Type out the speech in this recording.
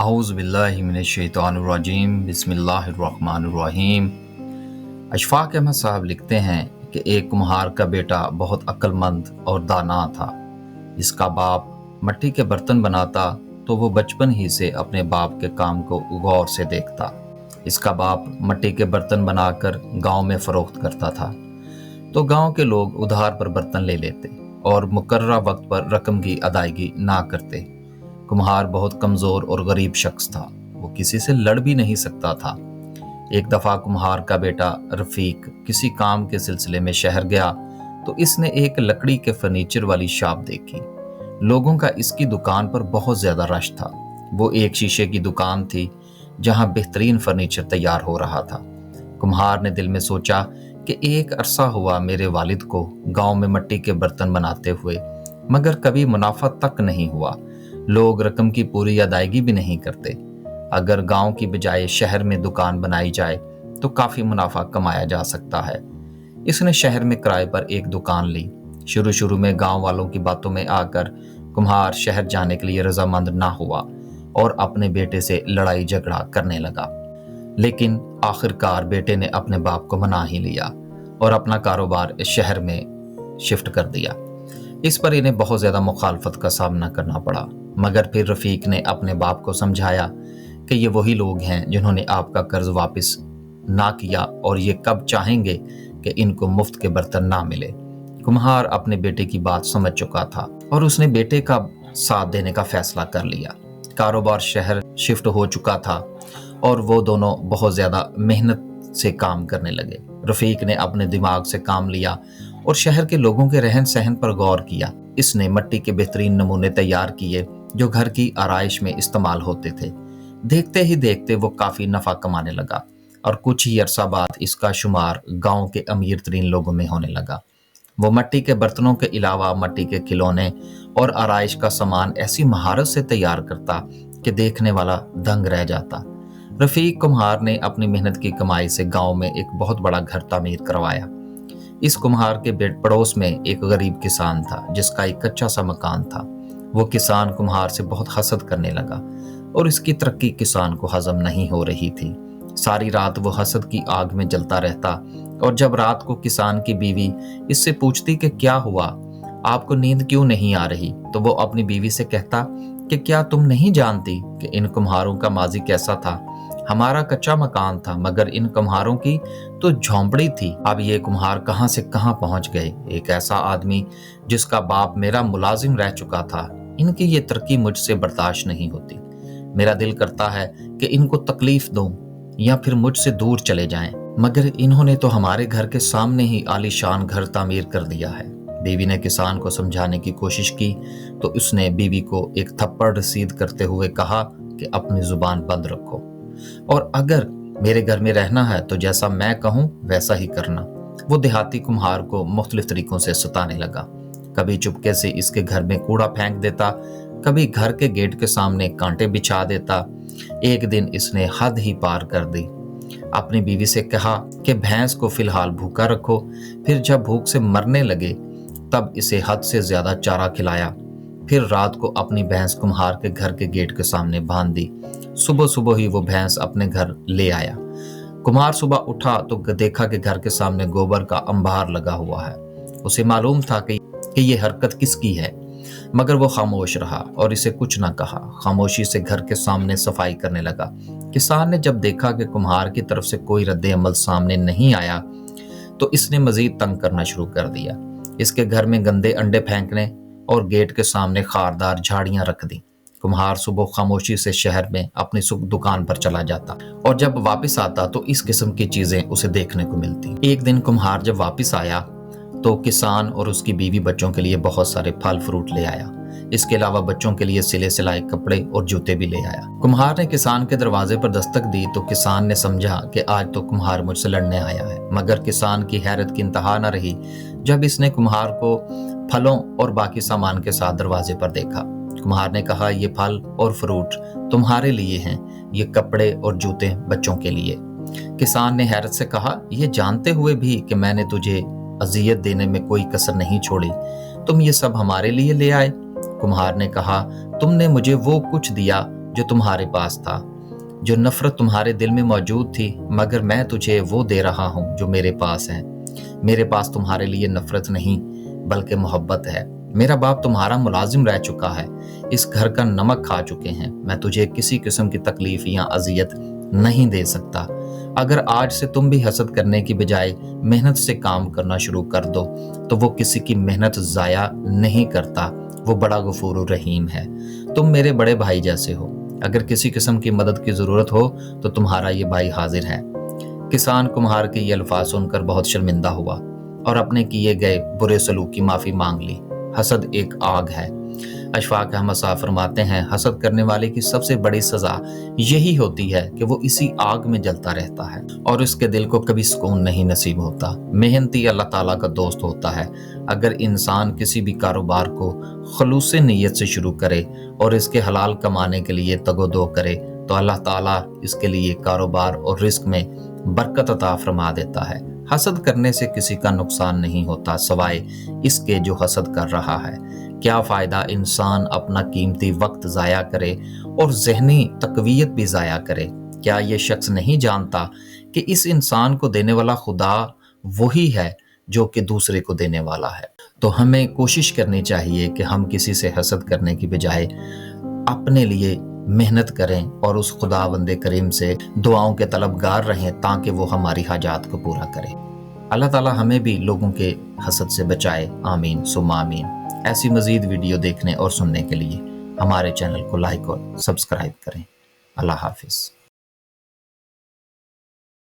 अऊज़ु बिल्लाहि मिनश्शैतानिर्रजीम बिस्मिल्लाहिर्रहमानिर्रहीम। अशफाक अहमद साहब लिखते हैं कि एक कुम्हार का बेटा बहुत अक्लमंद और दाना था। इसका बाप मट्टी के बर्तन बनाता तो वो बचपन ही से अपने बाप के काम को गौर से देखता। इसका बाप मट्टी के बर्तन बनाकर गांव में फरोख्त करता था तो गांव के लोग उधार पर बर्तन ले लेते और मुकर्ररा वक्त पर रकम की अदायगी ना करते। कुम्हार बहुत कमज़ोर और गरीब शख्स था। वो किसी से लड़ भी नहीं सकता था। एक दफ़ा कुम्हार का बेटा रफ़ीक किसी काम के सिलसिले में शहर गया तो इसने एक लकड़ी के फर्नीचर वाली शॉप देखी। लोगों का इसकी दुकान पर बहुत ज़्यादा रश था। वो एक शीशे की दुकान थी जहां बेहतरीन फर्नीचर तैयार हो रहा था। कुम्हार ने दिल में सोचा कि एक अरसा हुआ मेरे वालिद को गांव में मट्टी के बर्तन बनाते हुए, मगर कभी मुनाफा तक नहीं हुआ। लोग रकम की पूरी अदायगी भी नहीं करते। अगर गांव की बजाय शहर में दुकान बनाई जाए तो काफ़ी मुनाफा कमाया जा सकता है। इसने शहर में किराए पर एक दुकान ली। शुरू में गांव वालों की बातों में आकर कुम्हार शहर जाने के लिए रजामंद ना हुआ और अपने बेटे से लड़ाई झगड़ा करने लगा। लेकिन आखिरकार बेटे ने अपने बाप को मना ही लिया और अपना कारोबार इस शहर में शिफ्ट कर दिया। इस पर इन्हें बहुत ज़्यादा मुखालफत का सामना करना पड़ा, मगर फिर रफ़ीक ने अपने बाप को समझाया कि ये वही लोग हैं जिन्होंने आपका कर्ज वापस ना किया और ये कब चाहेंगे कि इनको मुफ्त के बर्तन ना मिले। कुम्हार अपने बेटे की बात समझ चुका था और उसने बेटे का साथ देने का फैसला कर लिया। कारोबार शहर शिफ्ट हो चुका था और वो दोनों बहुत ज़्यादा मेहनत से काम करने लगे। रफ़ीक ने अपने दिमाग से काम लिया और शहर के लोगों के रहन सहन पर गौर किया। इसने मिट्टी के बेहतरीन नमूने तैयार किए जो घर की आराइश में इस्तेमाल होते थे। देखते ही देखते वो काफ़ी नफ़ा कमाने लगा और कुछ ही अरसा बाद इसका शुमार गांव के अमीर तरीन लोगों में होने लगा। वो मिट्टी के बर्तनों के अलावा मिट्टी के खिलौने और आराइश का सामान ऐसी महारत से तैयार करता कि देखने वाला दंग रह जाता। रफ़ीक कुम्हार ने अपनी मेहनत की कमाई से गांव में एक बहुत बड़ा घर तामीर करवाया। इस कुम्हार के पड़ोस में एक गरीब किसान था जिसका एक कच्चा सा मकान था। वो किसान कुम्हार से बहुत हसद करने लगा और इसकी तरक्की किसान को हजम नहीं हो रही थी। सारी रात वो हसद की आग में जलता रहता और जब रात को किसान की बीवी इससे पूछती कि क्या हुआ, आपको नींद क्यों नहीं आ रही, तो वो अपनी बीवी से कहता कि क्या तुम नहीं जानती कि इन कुम्हारों का माजी कैसा था। हमारा कच्चा मकान था मगर इन कुम्हारों की तो झोंपड़ी थी। अब ये कुम्हार कहां से कहां पहुंच गए। एक ऐसा आदमी जिसका बाप मेरा मुलाजिम रह चुका था, इनकी ये तरक्की मुझसे बर्दाश्त नहीं होती। मेरा दिल करता है कि इनको तकलीफ दूं या फिर मुझसे दूर चले जाएं, मगर इन्होंने तो हमारे घर के सामने ही आलीशान घर तामीर कर दिया है। बीवी ने किसान को समझाने की कोशिश की तो उसने बीवी को एक थप्पड़ रसीद करते हुए कहा कि अपनी जुबान बंद रखो और अगर मेरे घर में रहना है तो जैसा मैं कहूं वैसा ही करना। वो देहाती कुम्हार को मुख्तलिफ तरीकों से सताने लगा। कभी चुपके से इसके घर में कूड़ा फेंक देता, कभी घर के गेट के सामने कांटे बिछा देता। एक दिन इसने हद ही पार कर दी। अपनी बीवी से कहा कि भैंस को फिलहाल भूखा रखो, फिर जब भूख से मरने लगे तब इसे हद से ज्यादा चारा खिलाया। फिर रात को अपनी भैंस कुम्हार के घर के गेट के सामने बांध दी। सुबह ही वो भैंस अपने घर ले आया। कुम्हार सुबह उठा तो देखा कि घर के सामने गोबर का अंबार लगा हुआ है। उसे मालूम था कि ये हरकत किसकी है, मगर वो खामोश रहा और इसे कुछ न कहा। खामोशी से घर के सामने सफाई करने लगा। किसान ने जब देखा कि कुम्हार की तरफ से कोई रद्द अमल सामने नहीं आया तो इसने मजीद तंग करना शुरू कर दिया। इसके घर में गंदे अंडे फेंकने और गेट के सामने खारदार झाड़ियां रख दी। कुम्हार सुबह खामोशी से शहर में अपनी दुकान पर चला जाता और जब वापस आता तो इस किस्म की चीजें उसे देखने को मिलती। एक दिन कुम्हार जब वापस आया तो किसान और उसकी बीवी बच्चों के लिए बहुत सारे फल फ्रूट ले आया। इसके अलावा बच्चों के लिए सिले सिलाए कपड़े और जूते भी ले आया। कुम्हार ने किसान के दरवाजे पर दस्तक दी तो किसान ने समझा कि आज तो कुम्हार मुझसे लड़ने आया है, मगर किसान की हैरत की इंतहा न रही जब इसने कुम्हार को फलों और बाकी सामान के साथ दरवाजे पर देखा। कुम्हार ने कहा, ये फल और फ्रूट तुम्हारे लिए हैं, ये कपड़े और जूते बच्चों के लिए। किसान ने हैरत से कहा, ये जानते हुए भी कि मैंने तुझे अजियत देने में कोई कसर नहीं छोड़ी, तुम ये सब हमारे लिए ले आए। कुम्हार ने कहा, तुमने मुझे वो कुछ दिया जो तुम्हारे पास था, जो नफरत तुम्हारे दिल में मौजूद थी, मगर मैं तुझे वो दे रहा हूँ जो मेरे पास है। मेरे पास तुम्हारे लिए नफरत नहीं बल्कि मोहब्बत है। मेरा बाप तुम्हारा मुलाजिम रह चुका है, इस घर का नमक खा चुके हैं। मैं तुझे किसी किस्म की तकलीफ या अजियत नहीं दे सकता। अगर आज से तुम भी हसद करने की बजाय मेहनत से काम करना शुरू कर दो तो वो किसी की मेहनत ज़ाया नहीं करता। वो बड़ा गफूर रहीम है। तुम मेरे बड़े भाई जैसे हो। अगर किसी किस्म की मदद की ज़रूरत हो तो तुम्हारा ये भाई हाजिर है। किसान कुम्हार के ये अल्फाज सुनकर बहुत शर्मिंदा हुआ और अपने किए गए बुरे सलूक की माफ़ी मांग ली। हसद एक आग है। अशफाक अहमद साहब फरमाते हैं, हसद करने वाले की सबसे बड़ी सज़ा यही होती है कि वो इसी आग में जलता रहता है और उसके दिल को कभी सुकून नहीं नसीब होता। मेहनती अल्लाह ताला का दोस्त होता है। अगर इंसान किसी भी कारोबार को खलूस नीयत से शुरू करे और इसके हलाल कमाने के लिए तगोदो करे तो अल्लाह ताला इसके लिए कारोबार और रिस्क में बरकत अता फरमा देता है। हसद करने से किसी का नुकसान नहीं होता सिवाय इसके जो हसद कर रहा है। क्या फ़ायदा इंसान अपना कीमती वक्त ज़ाया करे और ज़हनी तकवीयत भी ज़ाया करे। क्या ये शख्स नहीं जानता कि इस इंसान को देने वाला खुदा वही है जो कि दूसरे को देने वाला है। तो हमें कोशिश करनी चाहिए कि हम किसी से हसद करने की बजाय अपने लिए मेहनत करें और उस खुदावंदे करीम से दुआओं के तलबगार रहें ताकि वो हमारी हाजात को पूरा करें। अल्लाह ताला हमें भी लोगों के हसद से बचाए। आमीन सुम्मा आमीन। ऐसी मज़ीद वीडियो देखने और सुनने के लिए हमारे चैनल को लाइक और सब्सक्राइब करें। अल्लाह हाफिज़।